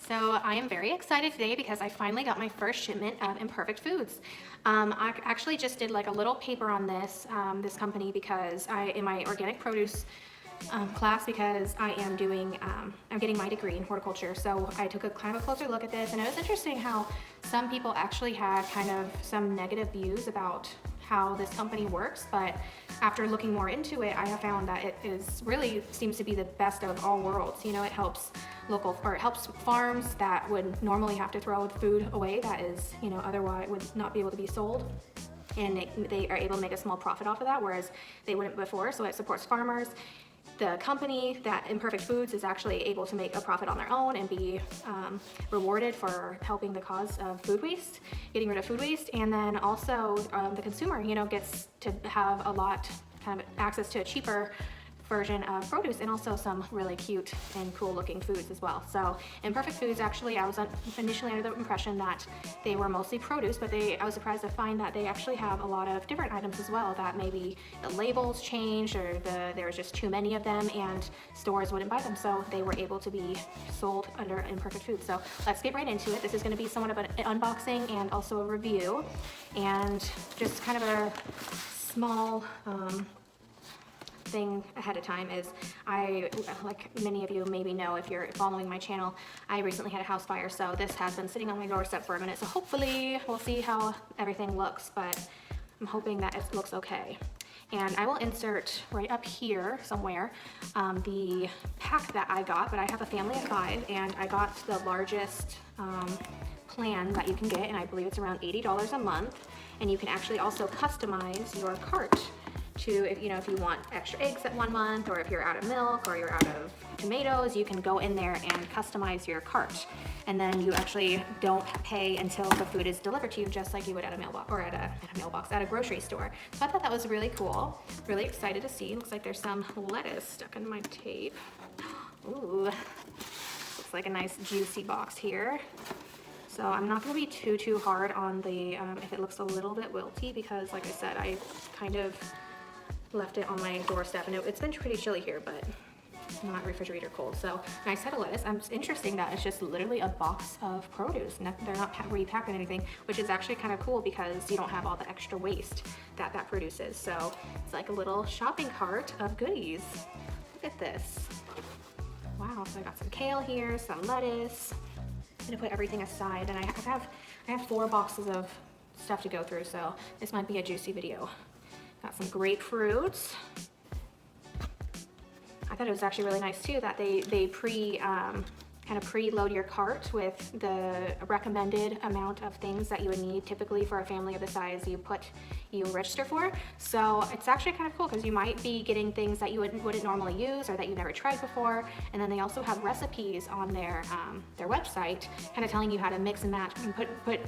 So I am very excited today because I finally got my first shipment of Imperfect Foods. I actually just did like a little paper on this company because in my organic produce class, because I am doing, I'm getting my degree in horticulture. So I took a kind of a closer look at this, and it was interesting how some people actually had kind of some negative views about how this company works, but after looking more into it, I have found that it is really seems to be the best of all worlds. You know, it helps it helps farms that would normally have to throw food away that is, you know, otherwise would not be able to be sold. And they are able to make a small profit off of that, whereas they wouldn't before. So it supports farmers. The company, that Imperfect Foods, is actually able to make a profit on their own and be rewarded for helping the cause of food waste, getting rid of food waste. And then also the consumer, you know, gets to have a lot, kind of access to a cheaper version of produce, and also some really cute and cool looking foods as well. So Imperfect Foods, actually, I was initially under the impression that they were mostly produce, but I was surprised to find that they actually have a lot of different items as well, that maybe the labels changed or there was just too many of them and stores wouldn't buy them, so they were able to be sold under Imperfect Foods. So let's get right into it. This is going to be somewhat of an unboxing and also a review, and just kind of a small thing ahead of time is like many of you maybe know if you're following my channel, I recently had a house fire, so this has been sitting on my doorstep for a minute, so hopefully we'll see how everything looks, but I'm hoping that it looks okay. And I will insert right up here somewhere the pack that I got, but I have a family of 5 and I got the largest plan that you can get, and I believe it's around $80 a month, and you can actually also customize your cart to, if you want extra eggs at 1 month, or if you're out of milk or you're out of tomatoes, you can go in there and customize your cart, and then you actually don't pay until the food is delivered to you, just like you would at a mailbox, or at a grocery store. So I thought that was really cool. Really excited to see. Looks like there's some lettuce stuck in my tape. Ooh, looks like a nice juicy box here. So I'm not going to be too hard on the if it looks a little bit wilty, because like I said, I kind of left it on my doorstep, and it's been pretty chilly here, but not refrigerator cold. So nice head of lettuce. It's interesting that it's just literally a box of produce. They're not repacking anything, which is actually kind of cool because you don't have all the extra waste that produces. So it's like a little shopping cart of goodies. Look at this. Wow. So I got some kale here, some lettuce. I'm gonna put everything aside, and I have 4 boxes of stuff to go through, so this might be a juicy video. Got some grapefruits. I thought it was actually really nice too that they kind of preload your cart with the recommended amount of things that you would need typically for a family of the size you register for. So it's actually kind of cool because you might be getting things that you wouldn't normally use or that you never tried before. And then they also have recipes on their website, kind of telling you how to mix and match and put like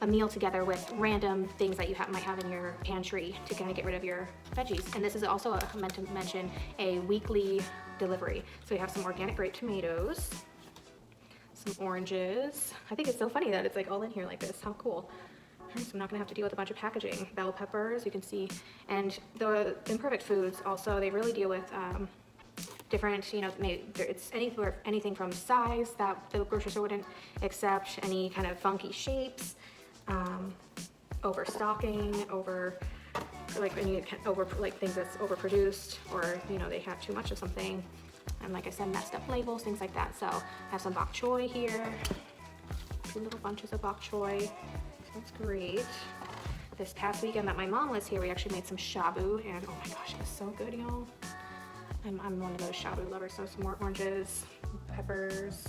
a meal together with random things that you might have in your pantry to kind of get rid of your veggies. And this is also, I meant to mention, a weekly delivery. So we have some organic grape tomatoes, some oranges. I think it's so funny that it's like all in here like this. How cool. So I'm not gonna have to deal with a bunch of packaging. Bell peppers, you can see. And the Imperfect Foods also, they really deal with different, it's anything from size that the grocery store wouldn't accept, any kind of funky shapes, overstocking, things that's overproduced, or they have too much of something, and like I said, messed up labels, things like that. So I have some bok choy here, 2 little bunches of bok choy. That's great. This past weekend that my mom was here, we actually made some shabu, and oh my gosh, it was so good, y'all. I'm one of those shabu lovers. So some more oranges, peppers,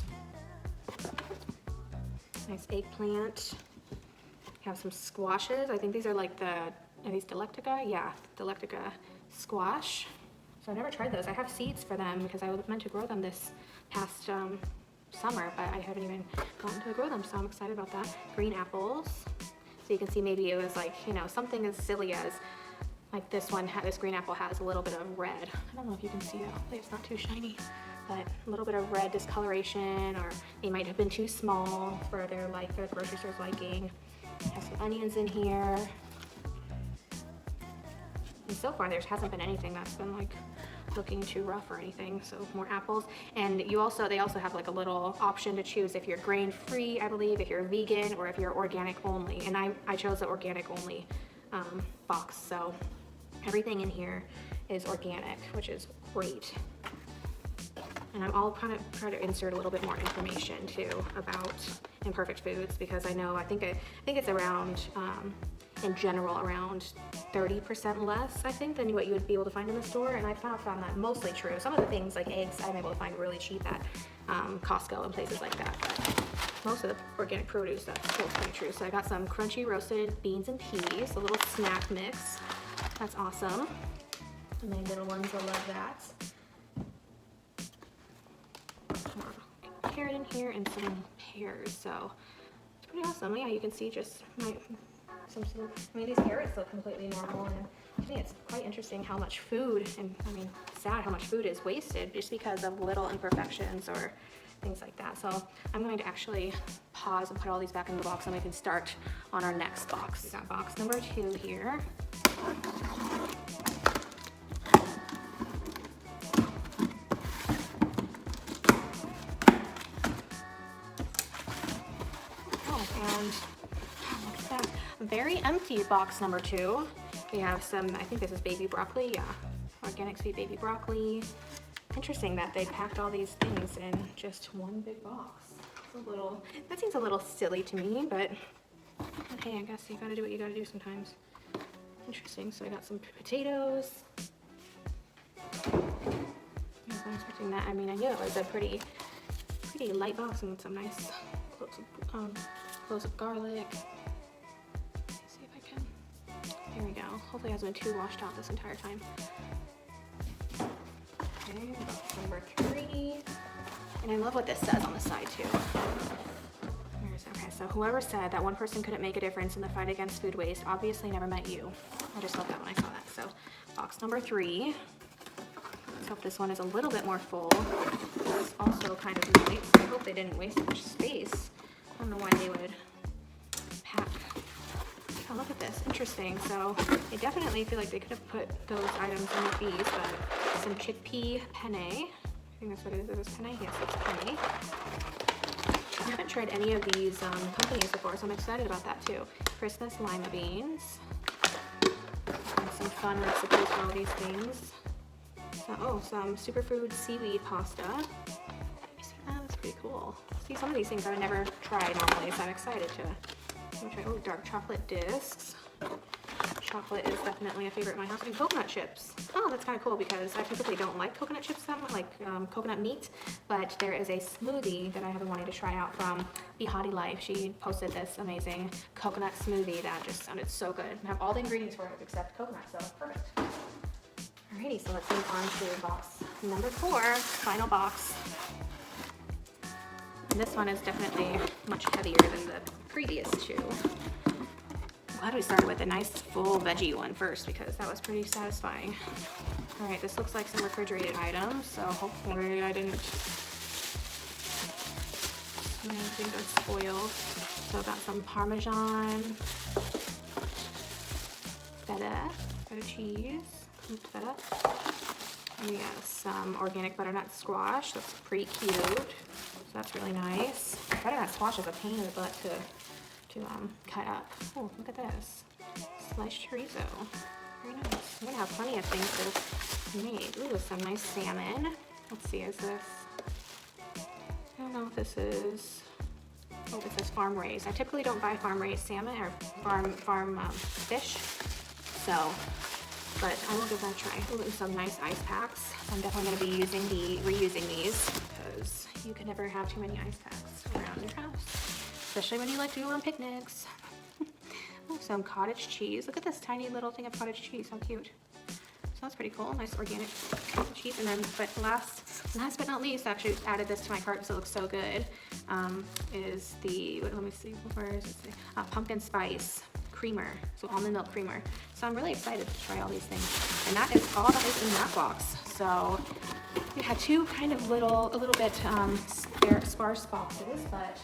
nice eggplant. Have some squashes. I think these are like are these Delectica? Yeah, Delectica squash. So I've never tried those. I have seeds for them because I was meant to grow them this past summer, but I haven't even gotten to grow them, so I'm excited about that. Green apples. So you can see maybe it was like, something as silly as like this green apple has a little bit of red. I don't know if you can see that. Hopefully it's not too shiny, but a little bit of red discoloration, or they might have been too small for their grocery store's liking. Have some onions in here. And so far there hasn't been anything that's been like looking too rough or anything. So more apples. And they also have like a little option to choose if you're grain free, I believe, if you're vegan, or if you're organic only. And I chose the organic only box. So everything in here is organic, which is great. And I'll kind of try to insert a little bit more information too about Imperfect Foods, because I think it's around in general around 30% less, I think, than what you would be able to find in the store. And I found that mostly true. Some of the things like eggs I'm able to find really cheap at Costco and places like that, but most of the organic produce, that's still pretty true. So I got some crunchy roasted beans and peas, a little snack mix. That's awesome. And my little ones will love that. Carrot in here and some pears, so it's pretty awesome. Yeah, you can see just these carrots look completely normal, and to me it's quite interesting how much food, and sad how much food is wasted just because of little imperfections or things like that. So I'm going to actually pause and put all these back in the box, and we can start on our next box. We got box number 2 here. And look at that, very empty box number 2. We have some, I think this is baby broccoli, yeah, organic sweet baby broccoli. Interesting that they packed all these things in just one big box. That seems a little silly to me, but hey, I guess you gotta do what you gotta do sometimes. Interesting. So I got some potatoes. I wasn't expecting that. I knew it was a pretty light box, and some nice cloves of garlic. Let's see if I can. There we go. Hopefully it hasn't been too washed out this entire time. Okay, box number 3. And I love what this says on the side too. Okay, so whoever said that one person couldn't make a difference in the fight against food waste obviously never met you. I just love that when I saw that. So box number 3. Let's hope this one is a little bit more full. It's also kind of light, so I hope they didn't waste much space. I don't know why they would pack. Oh, look at this. Interesting. So I definitely feel like they could have put those items in these, but some chickpea penne. I think that's what it is. Is this penne? Yes, it's penne. I haven't tried any of these companies before, so I'm excited about that too. Christmas lima beans. And some fun recipes for all these things. So, some superfood seaweed pasta. That's pretty cool. See, some of these things I would never try normally, so I'm excited to try. Oh, dark chocolate discs. Chocolate is definitely a favorite in my house. And coconut chips. Oh, that's kind of cool because I typically don't like coconut chips that much, like coconut meat, but there is a smoothie that I have been wanting to try out from Behati Life. She posted this amazing coconut smoothie that just sounded so good. I have all the ingredients for it except coconut, so perfect. Alrighty, so let's move on to box number 4, final box. And this one is definitely much heavier than the previous 2. I'm glad we started with a nice full veggie one first because that was pretty satisfying. Alright, this looks like some refrigerated items, so hopefully I didn't do anything that's spoiled. So I got some Parmesan, feta cheese. Feta. And we got some organic butternut squash. That's pretty cute. So that's really nice. Butternut squash is a pain in the butt to cut up. Oh, look at this. Sliced chorizo. Very nice. I'm gonna have plenty of things to make. Ooh, some nice salmon. Let's see, is this? I don't know if this is. Oh, this is farm raised. I typically don't buy farm raised salmon or farm fish. So. But I will give that a try. Ooh, and some nice ice packs. I'm definitely going to be reusing these because you can never have too many ice packs around your house, especially when you like to go on picnics. Ooh, some cottage cheese. Look at this tiny little thing of cottage cheese. How cute. So that's pretty cool. Nice organic cheese. And then, but last but not least, I actually added this to my cart because it looks so good. Is the let me see. Where is it? Pumpkin spice creamer, so almond milk creamer. So I'm really excited to try all these things. And that is all that is in that box. So we had 2 kind of a little bit sparse boxes, but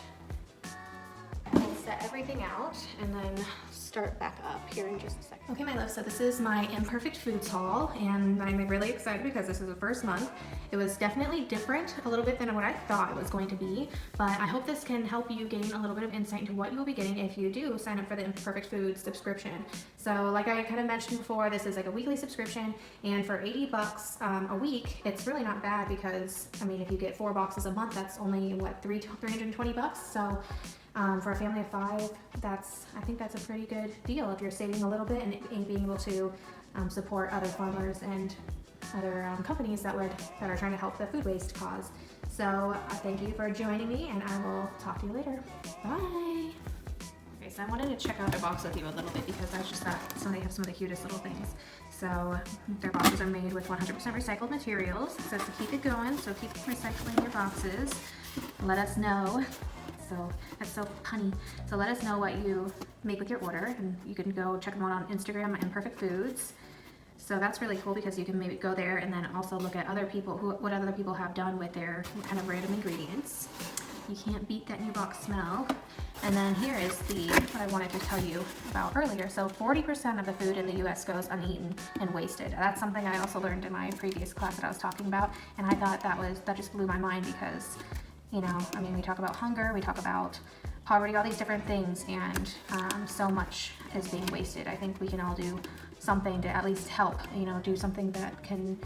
let's set everything out and then start back up here in just a second. Okay, my love, so this is my Imperfect Foods haul, and I'm really excited because this is the first month. It was definitely different a little bit than what I thought it was going to be, but I hope this can help you gain a little bit of insight into what you will be getting if you do sign up for the Imperfect Foods subscription. So like I kind of mentioned before, this is like a weekly subscription, and for $80 a week, it's really not bad because, I mean, if you get 4 boxes a month, that's only, what, $320? So for a family of 5, I think that's a pretty good deal if you're saving a little bit and being able to support other farmers and other companies that are trying to help the food waste cause. So thank you for joining me, and I will talk to you later. Bye. Okay, so I wanted to check out their box with you a little bit because I just thought they have some of the cutest little things. So their boxes are made with 100% recycled materials. It says to keep it going, so keep recycling your boxes. Let us know. So that's so punny. So let us know what you make with your order, and you can go check them out on Instagram, Imperfect Foods. So that's really cool because you can maybe go there and then also look at other people, what other people have done with their kind of random ingredients. You can't beat that new box smell. And then here is what I wanted to tell you about earlier. So 40% of the food in the US goes uneaten and wasted. That's something I also learned in my previous class that I was talking about, and I thought that just blew my mind because, you know, I mean, we talk about hunger, we talk about poverty, all these different things, and so much is being wasted. I think we can all do something to at least help, you know, do something that can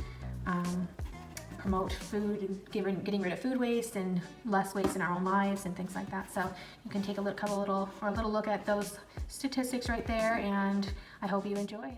promote food and getting rid of food waste and less waste in our own lives and things like that. So you can take a little look at those statistics right there, and I hope you enjoyed.